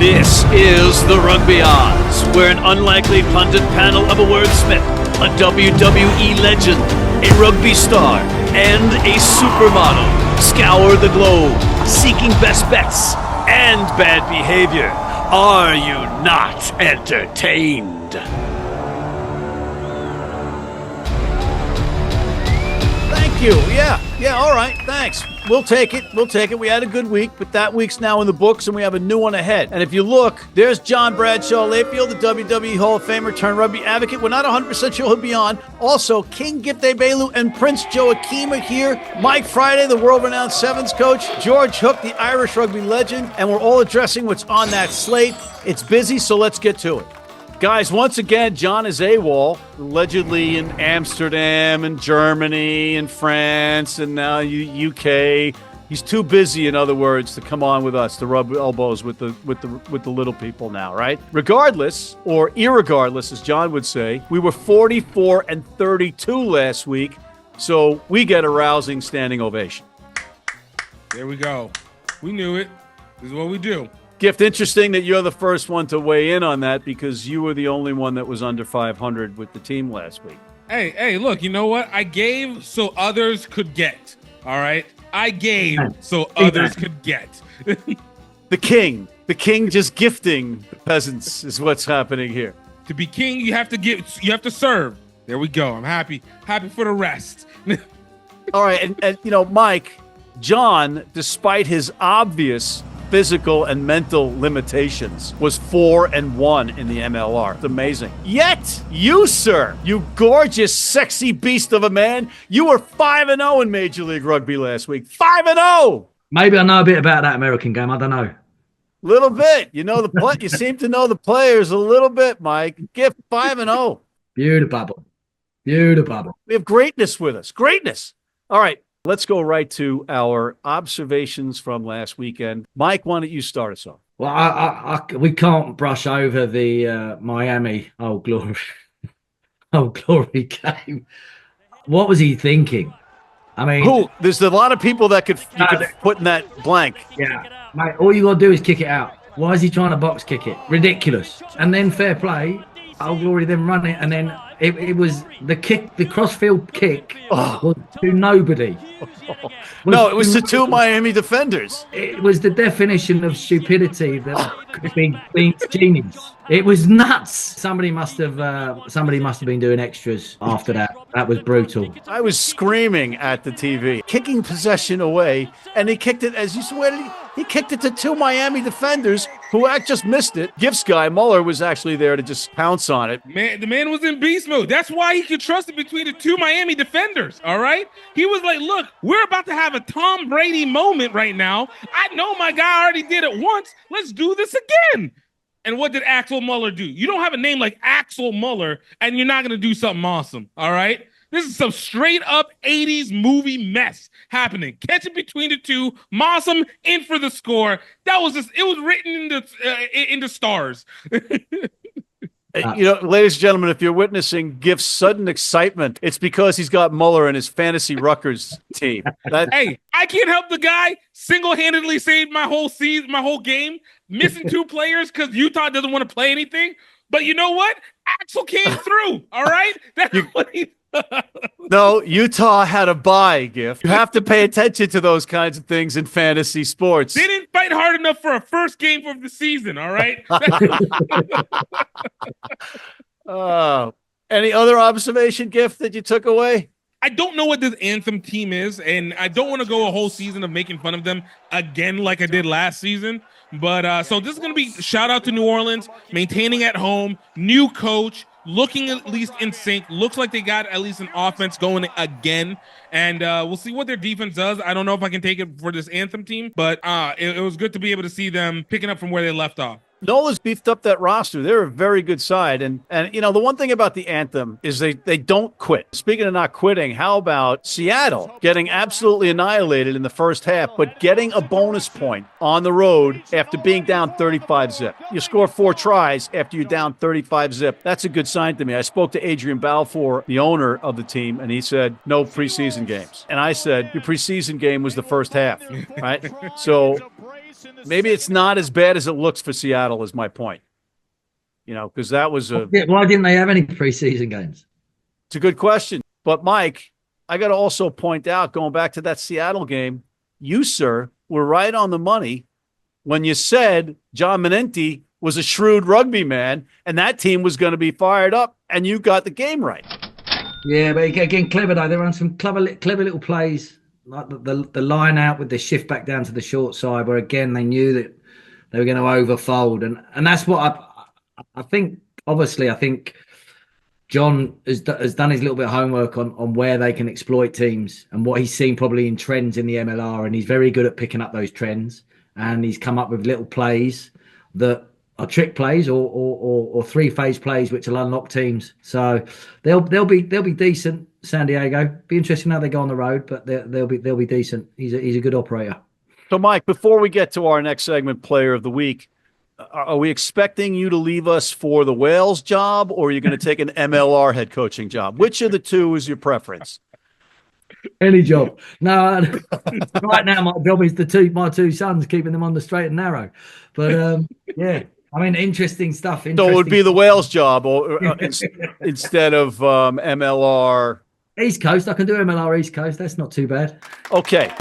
This is the Rugby Odds, where an unlikely pundit panel of a wordsmith, a WWE legend, a rugby star, and a supermodel scour the globe, seeking best bets and bad behavior. Are you not entertained? Thank you. Yeah, all right, thanks. We'll take it. We had a good week, but that week's now in the books, and we have a new one ahead. And if you look, there's John Bradshaw Layfield, the WWE Hall of Famer turned rugby advocate. We're not 100% sure he'll be on. Also, King Gift Egbelu and Prince Joachim are here. Mike Friday, the world-renowned sevens coach. George Hook, the Irish rugby legend. And we're all addressing what's on that slate. It's busy, so let's get to it. Guys, once again, John is AWOL, allegedly in Amsterdam and Germany and France and now UK. He's too busy, in other words, to come on with us to rub elbows with the little people now, right? Regardless, or irregardless, as John would say, we were 44-32 last week, so we get a rousing standing ovation. There we go. We knew it. This is what we do. Gift, interesting that you're the first one to weigh in on that because you were the only one that was under 500 with the team last week. Hey, look, you know what? I gave so others could get, all right? I gave so others could get. The king just gifting the peasants is what's happening here. To be king, you have to give, you have to serve. There we go. I'm happy for the rest. All right, and you know, Mike, John, despite his obvious physical and mental limitations, was 4-1 in the MLR. It's amazing. Yet, you, sir, you gorgeous, sexy beast of a man, you were 5-0 in Major League Rugby last week. 5-0! Maybe I know a bit about that American game. I don't know. Little bit. You know you seem to know the players a little bit, Mike. Gift 5-0. Beautiful. We have greatness with us. Greatness. All right. Let's go right to our observations from last weekend. Mike, why don't you start us off? Well, we can't brush over the Miami glory game. What was he thinking? I mean, there's a lot of people that you could put in that blank. Yeah, mate. All you got to do is kick it out. Why is he trying to box kick it? Ridiculous. And then fair play. Old Glory then run it, and then it was the kick, the crossfield kick was to nobody. No, it was to two Miami defenders. It was the definition of stupidity that could be genius. It was nuts. Somebody must have been doing extras after that. That was brutal. I was screaming at the TV, kicking possession away, and he kicked it, as you said, he kicked it to two Miami defenders who just missed it. Gift's guy, Muller, was actually there to just pounce on it. Man, the man was in beast mode. That's why he could trust it between the two Miami defenders, all right? He was like, look, we're about to have a Tom Brady moment right now. I know my guy already did it once. Let's do this again. And what did Axel Muller do? You don't have a name like Axel Muller, and you're not going to do something awesome, all right? This is some straight up 80s movie mess happening. Catch it between the two. Mossam in for the score. That was just, it was written in the stars. You know, ladies and gentlemen, if you're witnessing Gift's sudden excitement, it's because he's got Muller in his fantasy Rutgers team. Hey, I can't help the guy single-handedly saved my whole season, my whole game, missing two players because Utah doesn't want to play anything. But you know what? Axel came through, all right? That's what he... No, Utah had a bye, Gift. You have to pay attention to those kinds of things in fantasy sports. They didn't fight hard enough for a first game of the season, all right? Any other observation, Gift, that you took away? I don't know what this Anthem team is, and I don't want to go a whole season of making fun of them again like I did last season. But so this is going to be shout out to New Orleans, maintaining at home, new coach, looking at least in sync. Looks like they got at least an offense going again. And we'll see what their defense does. I don't know if I can take it for this Anthem team, but it was good to be able to see them picking up from where they left off. Nola's beefed up that roster. They're a very good side. And you know, the one thing about the Anthem is they don't quit. Speaking of not quitting, how about Seattle getting absolutely annihilated in the first half, but getting a bonus point on the road after being down 35-zip. You score 4 tries after you're down 35-zip. That's a good sign to me. I spoke to Adrian Balfour, the owner of the team, and he said, no preseason games. And I said, your preseason game was the first half, right? So maybe it's not as bad as it looks for Seattle is my point. Because that was why didn't they have any preseason games? It's a good question. But Mike, I got to also point out, going back to that Seattle game, you, sir, were right on the money when you said John Manenti was a shrewd rugby man and that team was going to be fired up, and you got the game right. Yeah, but again, clever though. They ran some clever little plays, like the line out with the shift back down to the short side, where again they knew that they were going to overfold, and that's what I think. Obviously, I think John has done his little bit of homework on where they can exploit teams and what he's seen probably in trends in the MLR, and he's very good at picking up those trends, and he's come up with little plays that are trick plays or three-phase plays which will unlock teams. So they'll be decent. San Diego, be interesting how they go on the road, but they'll be decent. He's a good operator. So Mike, before we get to our next segment, Player of the Week, are we expecting you to leave us for the Wales job, or are you going to take an MLR head coaching job? Which of the two is your preference? Any job. No, right now my job is my two sons, keeping them on the straight and narrow. But yeah, I mean, interesting stuff. So it would be the Wales job, or instead of MLR East Coast. I can do MLR East Coast. That's not too bad. Okay,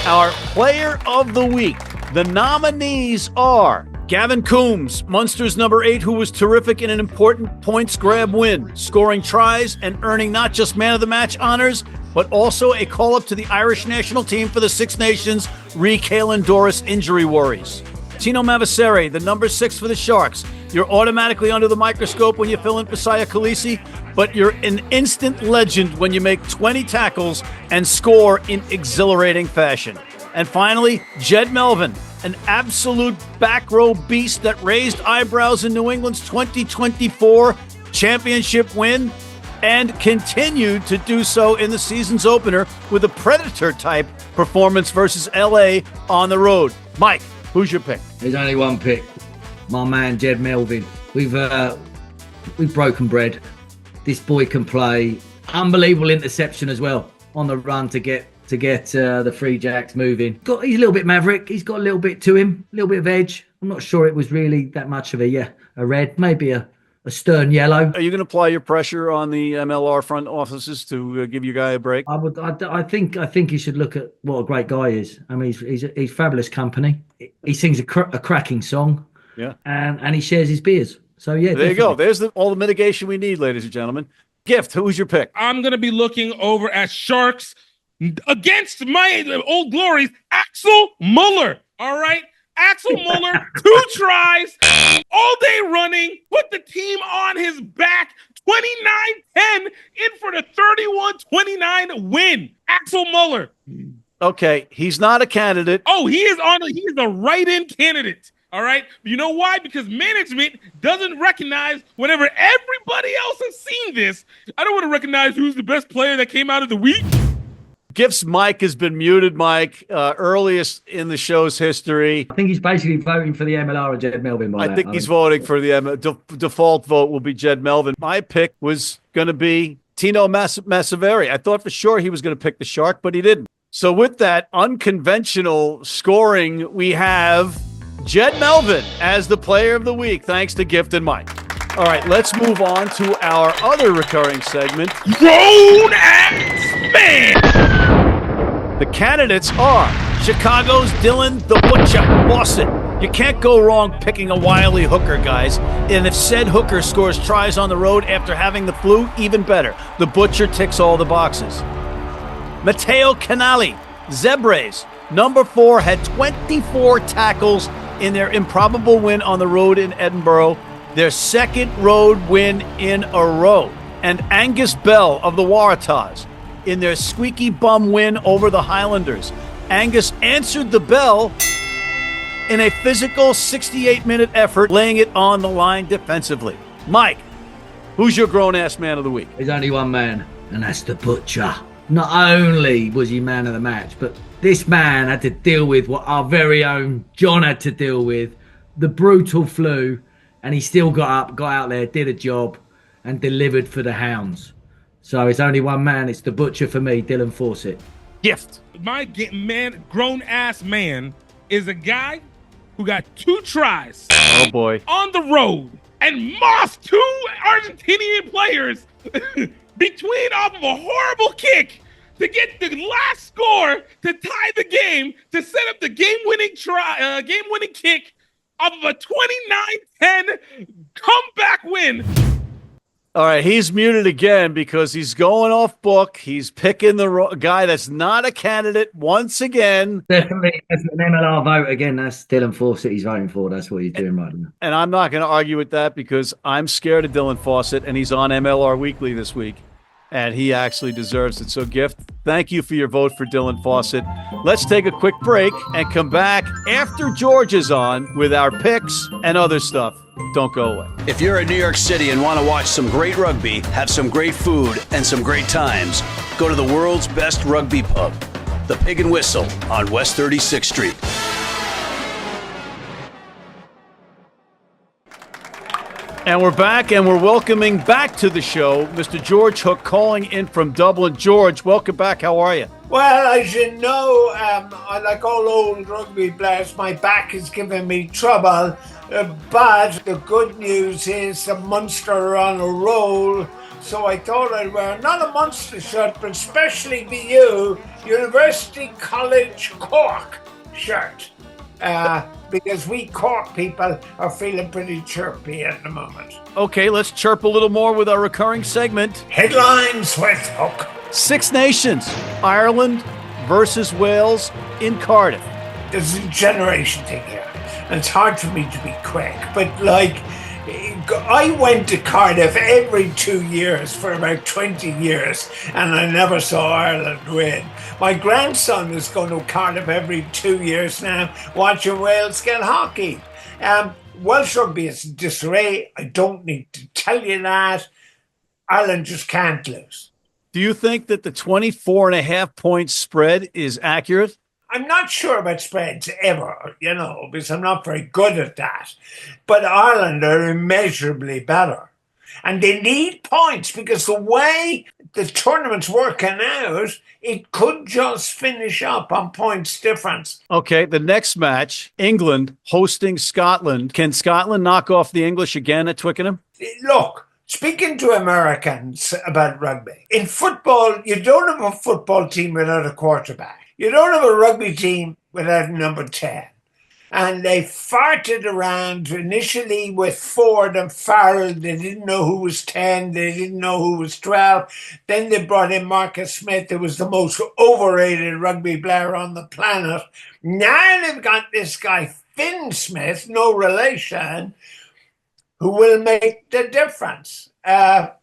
our Player of the Week. The nominees are Gavin Coombes, Munster's number 8, who was terrific in an important points grab win, scoring tries and earning not just man of the match honors, but also a call-up to the Irish national team for the Six Nations Caelan Doris injury worries. Tino Mavesere, the number 6 for the Sharks. You're automatically under the microscope when you fill in Pasaya Khaleesi, but you're an instant legend when you make 20 tackles and score in exhilarating fashion. And finally, Jed Melvin, an absolute back row beast that raised eyebrows in New England's 2024 championship win and continued to do so in the season's opener with a Predator-type performance versus LA on the road. Mike, who's your pick? There's only one pick. My man, Jed Melvin. We've broken bread. This boy can play. Unbelievable interception as well on the run to get the Free Jacks moving. He's a little bit maverick. He's got a little bit to him, a little bit of edge. I'm not sure it was really that much of a red, maybe a stern yellow. Are you going to apply your pressure on the MLR front offices to give your guy a break? I think he should look at what a great guy he is. I mean, he's fabulous company. He sings a cracking song. Yeah, and he shares his beers. So yeah, there you go. There's all the mitigation we need, ladies and gentlemen. Gift, who's your pick? I'm going to be looking over at Sharks against my old glories, Axel Muller. All right. Axel Muller, 2 tries, all day running, put the team on his back, 29-10 in for the 31-29 win. Axel Muller. Okay, he's not a candidate. Oh, he is a write-in candidate. All right. You know why? Because management doesn't recognize whenever everybody else has seen this. I don't want to recognize who's the best player that came out of the week. Gift's mic has been muted, Mike, earliest in the show's history. I think he's basically voting for the MLR and Jed Melvin. I think he's voting for the default vote will be Jed Melvin. My pick was going to be Tino Mavesere. I thought for sure he was going to pick the Shark, but he didn't. So with that unconventional scoring, we have Jed Melvin as the Player of the Week, thanks to Gift and Mike. All right, let's move on to our other recurring segment, Grown-Ass Man. The candidates are Chicago's Dylan the Butcher Fawsitt. You can't go wrong picking a wily hooker, guys. And if said hooker scores tries on the road after having the flu, even better. The Butcher ticks all the boxes. Matteo Canali, Zebras, number 4, had 24 tackles in their improbable win on the road in Edinburgh, their second road win in a row. And Angus Bell of the Waratahs in their squeaky bum win over the Highlanders. Angus answered the bell in a physical 68-minute effort, laying it on the line defensively. Mike, who's your grown-ass man of the week? There's only one man, and that's the Butcher. Not only was he man of the match, but this man had to deal with what our very own John had to deal with, the brutal flu, and he still got out there, did a job, and delivered for the Hounds. So it's only one man. It's the Butcher for me, Dylan Fawsitt. Gift. My grown-ass man is a guy who got 2 tries Oh, boy. on the road and mossed 2 Argentinian players between off of a horrible kick to get the last score to tie the game to set up the game-winning kick off of a 29-10 comeback win. All right, he's muted again because he's going off book. He's picking the guy that's not a candidate once again. Definitely, that's an MLR vote again. That's Dylan Fawsitt he's voting for. That's what he's doing right now. And I'm not going to argue with that because I'm scared of Dylan Fawsitt, and he's on MLR Weekly this week, and he actually deserves it. So, Gift, thank you for your vote for Dylan Fawsitt. Let's take a quick break and come back after George is on with our picks and other stuff. Don't go away. If you're in New York City and want to watch some great rugby, have some great food, and some great times, go to the world's best rugby pub, the Pig and Whistle on West 36th Street. And we're back, and we're welcoming back to the show Mr. George Hook calling in from Dublin. George, welcome back. How are you? Well, as you know, I like all old rugby players, my back is giving me trouble. But the good news is the Munster are on a roll. So I thought I'd wear not a Munster shirt, but especially the University College Cork shirt. Because we Cork people are feeling pretty chirpy at the moment. Okay, let's chirp a little more with our recurring segment. Headlines with Hook. 6 Nations, Ireland versus Wales in Cardiff. There's a generation thing here, and it's hard for me to be quick, but like, I went to Cardiff every 2 years for about 20 years, and I never saw Ireland win. My grandson is going to Cardiff every 2 years now, watching Wales get hockey. Welsh rugby is in disarray. I don't need to tell you that. Ireland just can't lose. Do you think that the 24.5 point spread is accurate? I'm not sure about spreads ever, because I'm not very good at that. But Ireland are immeasurably better. And they need points because the way the tournament's working out, it could just finish up on points difference. Okay, the next match, England hosting Scotland. Can Scotland knock off the English again at Twickenham? Look, speaking to Americans about rugby, in football, you don't have a football team without a quarterback. You don't have a rugby team without number 10. And they farted around initially with Ford and Farrell. They didn't know who was 10. They didn't know who was 12. Then they brought in Marcus Smith, who was the most overrated rugby player on the planet. Now they've got this guy, Finn Smith, no relation, who will make the difference. If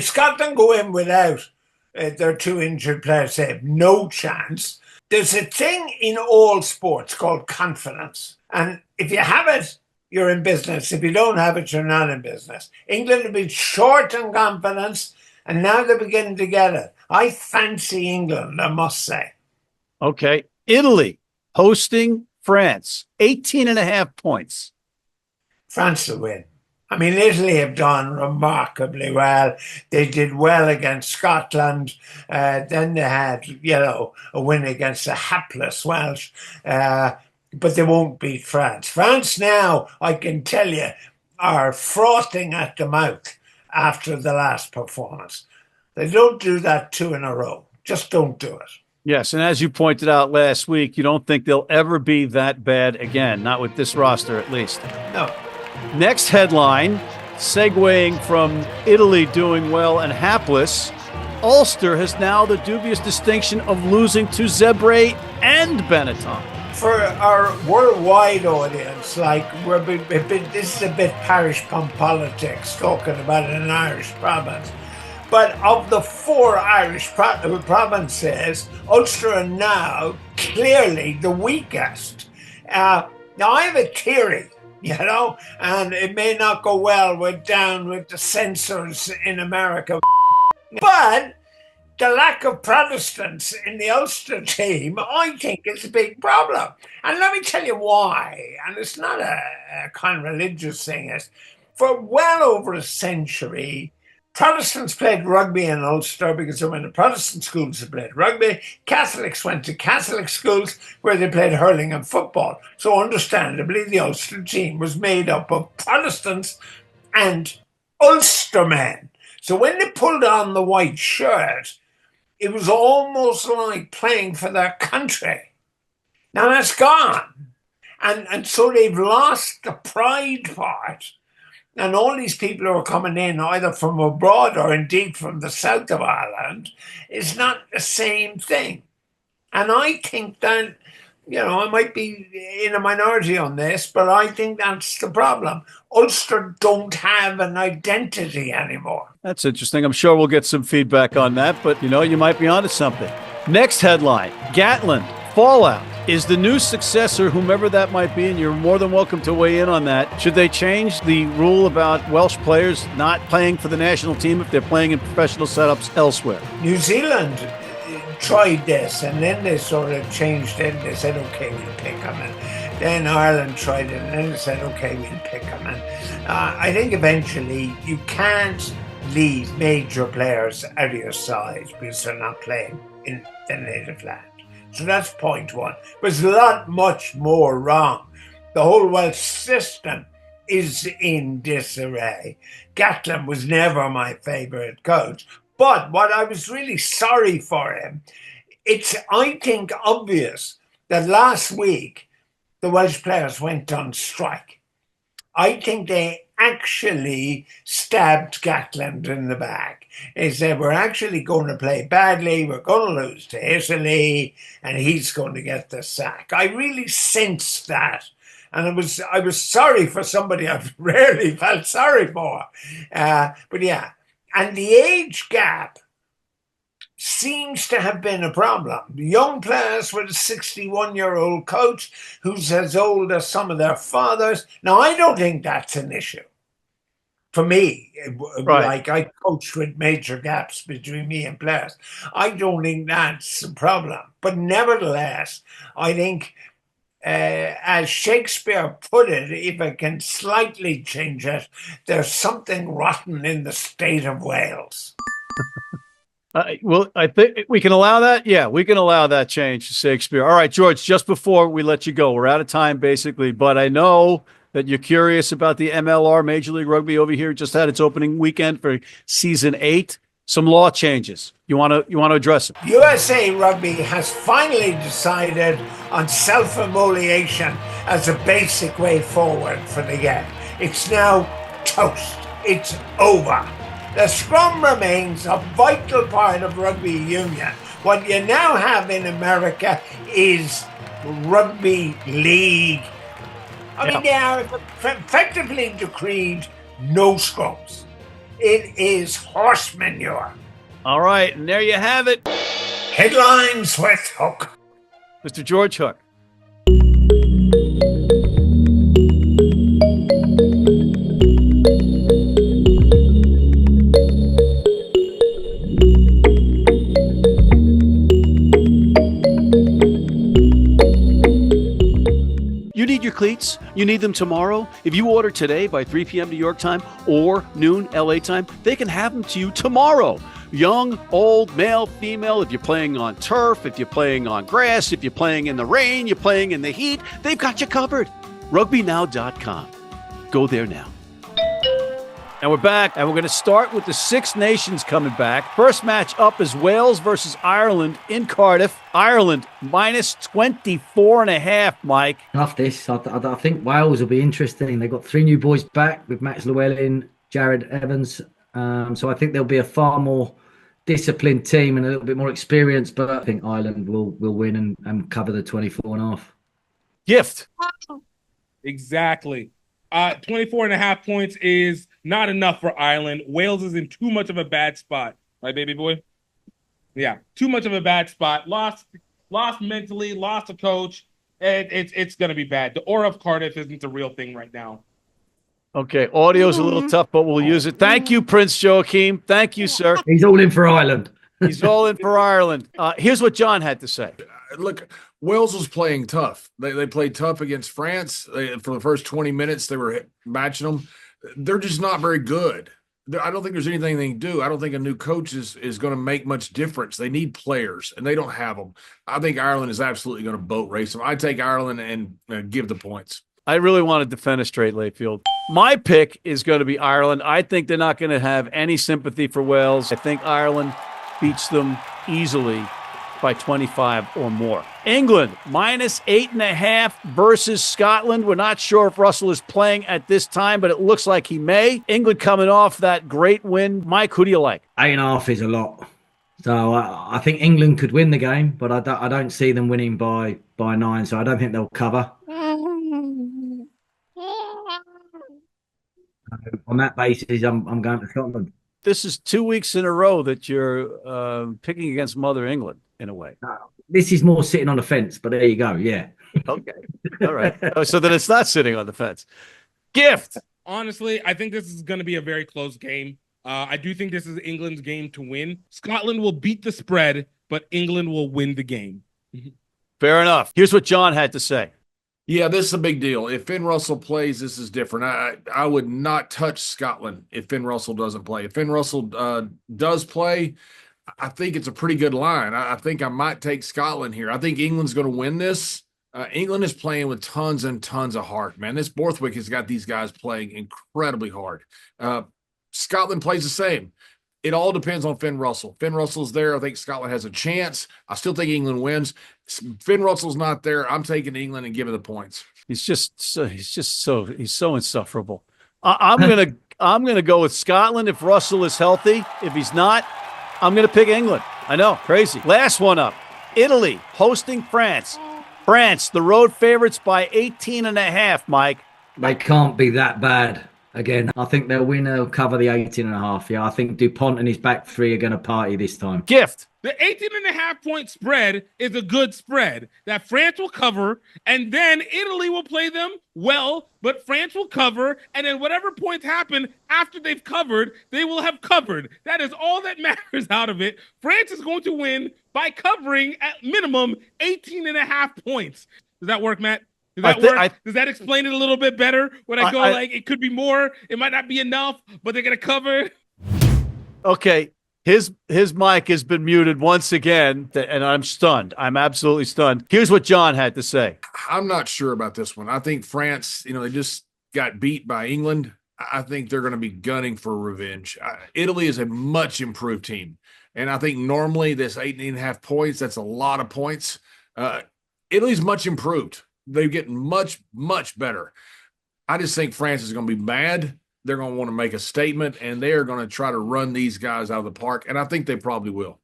Scotland go in without their 2 injured players, they have no chance. There's a thing in all sports called confidence. And if you have it, you're in business. If you don't have it, you're not in business. England have been short on confidence, and now they're beginning to get it. I fancy England, I must say. Okay, Italy hosting France, 18.5 points. France will win. I mean, Italy have done remarkably well. They did well against Scotland. Then they had, a win against the hapless Welsh. But they won't beat France. France now, I can tell you, are frothing at the mouth after the last performance. They don't do that 2 in a row. Just don't do it. Yes, and as you pointed out last week, you don't think they'll ever be that bad again, not with this roster at least. No. Next headline, segueing from Italy doing well and hapless, Ulster has now the dubious distinction of losing to Zebre and Benetton. For our worldwide audience, this is a bit parish pump politics, talking about an Irish province. But of the 4 Irish provinces, Ulster are now clearly the weakest. Now, I have a theory, and it may not go well with the censors in America. But the lack of Protestants in the Ulster team, I think, is a big problem. And let me tell you why. And it's not a kind of religious thing. For well over a century, Protestants played rugby in Ulster because they went to Protestant schools that played rugby. Catholics went to Catholic schools where they played hurling and football. So understandably, the Ulster team was made up of Protestants and Ulstermen. So when they pulled on the white shirt, it was almost like playing for their country. Now that's gone. And so they've lost the pride part. And all these people who are coming in, either from abroad or indeed from the south of Ireland, is not the same thing. And I think that, I might be in a minority on this, but I think that's the problem. Ulster don't have an identity anymore. That's interesting. I'm sure we'll get some feedback on that, but, you might be onto something. Next headline, Gatland Fallout is the new successor, whomever that might be, and you're more than welcome to weigh in on that. Should they change the rule about Welsh players not playing for the national team if they're playing in professional setups elsewhere? New Zealand tried this, and then they sort of changed it. They said, okay, we'll pick them. And then Ireland tried it, and then they said, okay, we'll pick them. And I think eventually you can't leave major players out of your side because they're not playing in the native land. So that's point one. There's much more wrong. The whole Welsh system is in disarray. Gatland was never my favourite coach. But what I was really sorry for him, it's, I think, obvious that last week the Welsh players went on strike. I think they actually stabbed Gatland in the back. They said, we're actually going to play badly, we're going to lose to Italy, and he's going to get the sack. I really sensed that. And I was sorry for somebody I've rarely felt sorry for. But yeah, and the age gap seems to have been a problem. The young players with a 61-year-old coach who's as old as some of their fathers. Now, I don't think that's an issue. For me, Right. Like I coached with major gaps between me and players. I don't think that's a problem. But nevertheless, I think, as Shakespeare put it, if I can slightly change it, there's something rotten in the state of Wales. Well, I think we can allow that. Yeah, we can allow that change to Shakespeare. All right, George, just before we let you go, we're out of time basically, but I know that you're curious about the MLR, Major League Rugby over here. Just had its opening weekend for season 8. Some law changes. You want to address them? USA Rugby has finally decided on self-immolation as a basic way forward for the game. It's now toast. It's over. The scrum remains a vital part of rugby union. What you now have in America is rugby league. I mean, they are effectively decreed no scrums. It is horse manure. All right, and there you have it. Headlines with Hook. Mr. George Hook. You need your cleats? You need them tomorrow? If you order today by 3 p.m. New York time or noon LA time, they can have them to you tomorrow. Young, old, male, female, if you're playing on turf, if you're playing on grass, if you're playing in the rain, you're playing in the heat, they've got you covered. RugbyNow.com. Go there now. And we're back, and we're going to start with the Six Nations coming back. First match up is Wales versus Ireland in Cardiff. Ireland minus 24.5, Mike. After this, I think Wales will be interesting. They've got 3 new boys back with Max Llewellyn, Jared Evans. So I think there'll be a far more disciplined team and a little bit more experience, but I think Ireland will win and cover the 24.5. Gift. Exactly. 24.5 points is not enough for Ireland. Wales is in too much of a bad spot. Right, baby boy? Yeah, too much of a bad spot. Lost mentally, lost a coach. It's going to be bad. The aura of Cardiff isn't the real thing right now. Okay, audio's a little tough, but we'll use it. Thank you, Prince Joachim. Thank you, sir. He's all in for Ireland. He's all in for Ireland. Here's what John had to say. Look, Wales was playing tough. They played tough against France. For the first 20 minutes, they were matching them. They're just not very good. I don't think there's anything they can do. I don't think a new coach is going to make much difference. They need players, and they don't have them. I think Ireland is absolutely going to boat race them. I take Ireland and give the points. I really want to defend a straight Layfield. My pick is going to be Ireland. I think they're not going to have any sympathy for Wales. I think Ireland beats them easily by 25 or more. England, -8.5 versus Scotland. We're not sure if Russell is playing at this time, but it looks like he may. England coming off that great win. Mike, who do you like? 8.5 is a lot. So I think England could win the game, but I don't see them winning by 9, so I don't think they'll cover. On that basis, I'm going to Scotland. This is 2 weeks in a row that you're picking against Mother England, in a way. This is more sitting on the fence, but there you go. Yeah. Okay. All right. So then it's not sitting on the fence. Gift. Honestly, I think this is going to be a very close game. I do think this is England's game to win. Scotland will beat the spread, but England will win the game. Fair enough. Here's what John had to say. Yeah, this is a big deal. If Finn Russell plays, this is different. I would not touch Scotland if Finn Russell doesn't play. If Finn Russell does play, I think it's a pretty good line. I think I might take Scotland here. I think England's going to win this. England is playing with tons and tons of heart, man. This Borthwick has got these guys playing incredibly hard. Scotland plays the same. It all depends on Finn Russell. Finn Russell's there. I think Scotland has a chance. I still think England wins. Finn Russell's not there. I'm taking England and giving the points. He's so insufferable. I'm gonna go with Scotland if Russell is healthy. If he's not, I'm gonna pick England. I know, crazy. Last one up. Italy hosting France. France, the road favorites by 18.5, Mike. They can't be that bad. Again, I think they'll win. They'll cover the 18.5. Yeah, I think DuPont and his back three are going to party this time. Gift. The 18.5 point spread is a good spread that France will cover, and then Italy will play them well, but France will cover, and then whatever points happen after they've covered, they will have covered. That is all that matters out of it. France is going to win by covering at minimum 18.5 points. Does that work, Matt? Does that work? Does that explain it a little bit better? When I go like it could be more, it might not be enough, but they're going to cover. Okay. His mic has been muted once again, and I'm stunned. I'm absolutely stunned. Here's what John had to say. I'm not sure about this one. I think France, they just got beat by England. I think they're going to be gunning for revenge. Italy is a much improved team, and I think normally this 8.5 points, that's a lot of points. Italy's much improved. They're getting much, much better. I just think France is going to be mad. They're going to want to make a statement, and they're going to try to run these guys out of the park, and I think they probably will.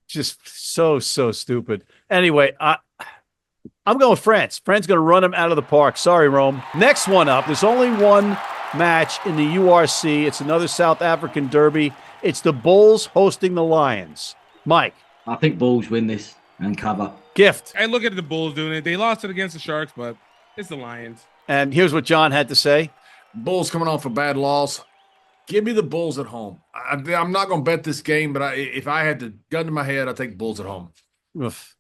Just so stupid. Anyway, I'm going with France. France going to run them out of the park. Sorry, Rome. Next one up. There's only one match in the URC. It's another South African derby. It's the Bulls hosting the Lions. Mike. I think Bulls win this and cover. Gift. I look at the Bulls doing it. They lost it against the Sharks, but it's the Lions. And here's what John had to say. Bulls coming off a bad loss. Give me the Bulls at home. I'm not going to bet this game, but if I had the gun to my head, I'd take Bulls at home. Oof.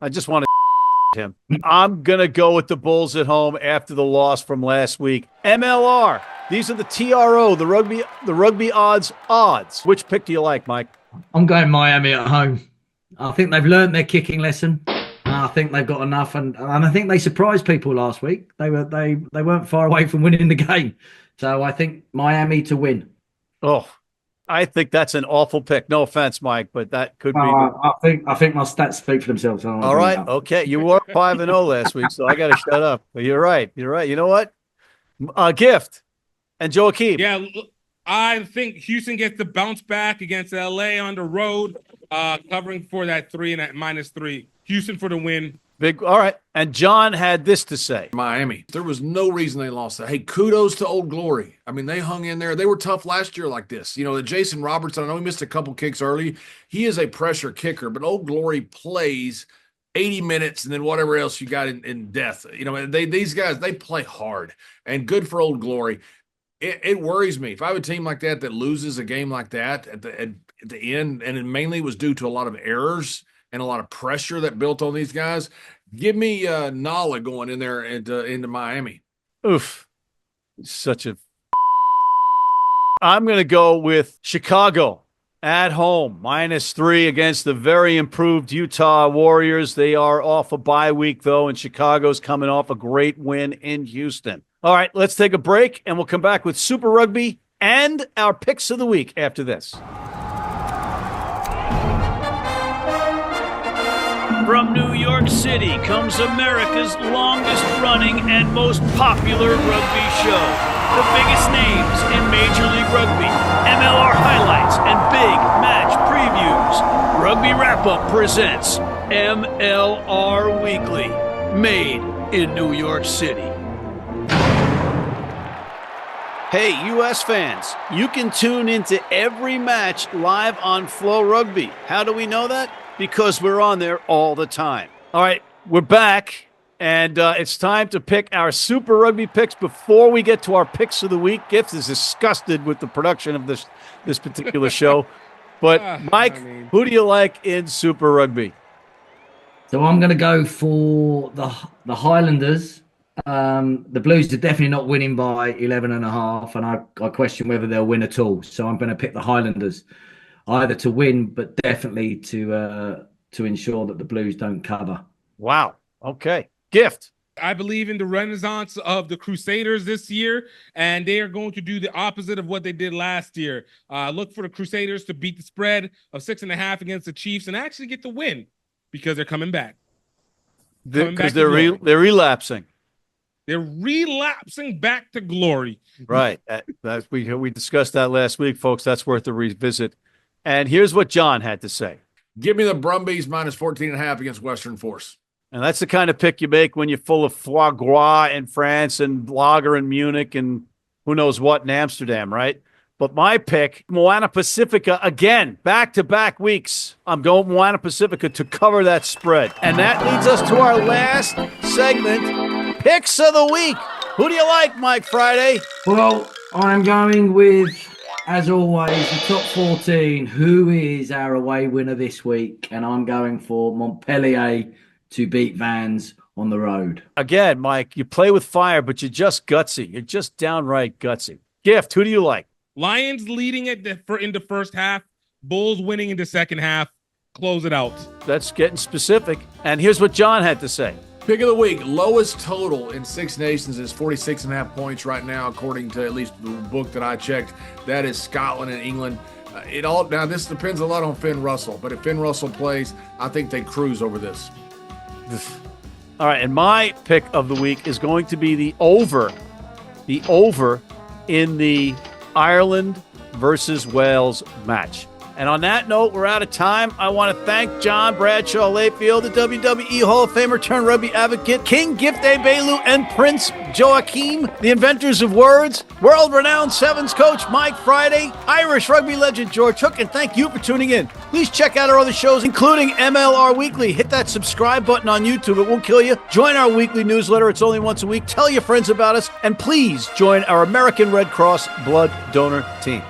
I just want to him. I'm going to go with the Bulls at home after the loss from last week. MLR. These are the TRO, the rugby odds. Which pick do you like, Mike? I'm going Miami at home. I think they've learned their kicking lesson. I think they've got enough, and I think they surprised people last week. They weren't far away from winning the game, so I think Miami to win. Oh, I think that's an awful pick. No offense, Mike, but that could be. I think my stats speak for themselves. All right, okay. You were 5-0 last week, so I got to shut up. But you're right. You know what? Gift and Joaquin. Yeah, I think Houston gets the bounce back against LA on the road, covering for that 3 and at -3. Houston for the win. Big. All right. And John had this to say. Miami. There was no reason they lost that. Hey, kudos to Old Glory. I mean, they hung in there. They were tough last year like this. The Jason Robertson, I know he missed a couple kicks early. He is a pressure kicker, but Old Glory plays 80 minutes and then whatever else you got in death. These guys, they play hard, and good for Old Glory. It worries me. If I have a team like that loses a game like that at the end, and it mainly was due to a lot of errors and a lot of pressure that built on these guys, give me Nala going in there into Miami. Oof. Such a I'm going to go with Chicago at home, -3 against the very improved Utah Warriors. They are off a bye week, though, and Chicago's coming off a great win in Houston. All right, let's take a break, and we'll come back with Super Rugby and our picks of the week after this. From New York City comes America's longest-running and most popular rugby show. The biggest names in Major League Rugby, MLR highlights, and big match previews. Rugby Wrap-Up presents MLR Weekly, made in New York City. Hey, U.S. fans, you can tune into every match live on Flow Rugby. How do we know that? Because we're on there all the time. All right, we're back, and it's time to pick our Super Rugby picks before we get to our picks of the week. Gift is disgusted with the production of this particular show. But, Mike, who do you like in Super Rugby? So I'm going to go for the Highlanders. The Blues are definitely not winning by 11.5, and I question whether they'll win at all. So I'm going to pick the Highlanders. Either to win, but definitely to ensure that the Blues don't cover. Wow. Okay. Gift. I believe in the renaissance of the Crusaders this year, and they are going to do the opposite of what they did last year. Look for the Crusaders to beat the spread of 6.5 against the Chiefs and actually get the win because they're coming back. Because they're relapsing. They're relapsing back to glory. Right. We discussed that last week, folks. That's worth a revisit. And here's what John had to say. Give me the Brumbies -14.5 against Western Force. And that's the kind of pick you make when you're full of foie gras in France and lager in Munich and who knows what in Amsterdam, right? But my pick, Moana Pacifica, again, back-to-back weeks. I'm going Moana Pacifica to cover that spread. And that leads us to our last segment, Picks of the Week. Who do you like, Mike Friday? Well, I'm going with, as always, the top 14. Who is our away winner this week? And I'm going for Montpellier to beat Vans on the road. Again, Mike, you play with fire, but you're just gutsy. You're just downright gutsy. Gift, who do you like? Lions leading in the first half. Bulls winning in the second half. Close it out. That's getting specific. And here's what John had to say. Pick of the week, lowest total in Six Nations is 46.5 points right now, according to at least the book that I checked. That is Scotland and England. Now this depends a lot on Finn Russell, but if Finn Russell plays, I think they cruise over this. All right, and my pick of the week is going to be the over in the Ireland versus Wales match. And on that note, we're out of time. I want to thank John Bradshaw Layfield, the WWE Hall of Famer turned rugby advocate, King Gift Egbelu, and Prince Joachim, the inventors of words, world-renowned Sevens coach Mike Friday, Irish rugby legend George Hook, and thank you for tuning in. Please check out our other shows, including MLR Weekly. Hit that subscribe button on YouTube. It won't kill you. Join our weekly newsletter. It's only once a week. Tell your friends about us. And please join our American Red Cross blood donor team.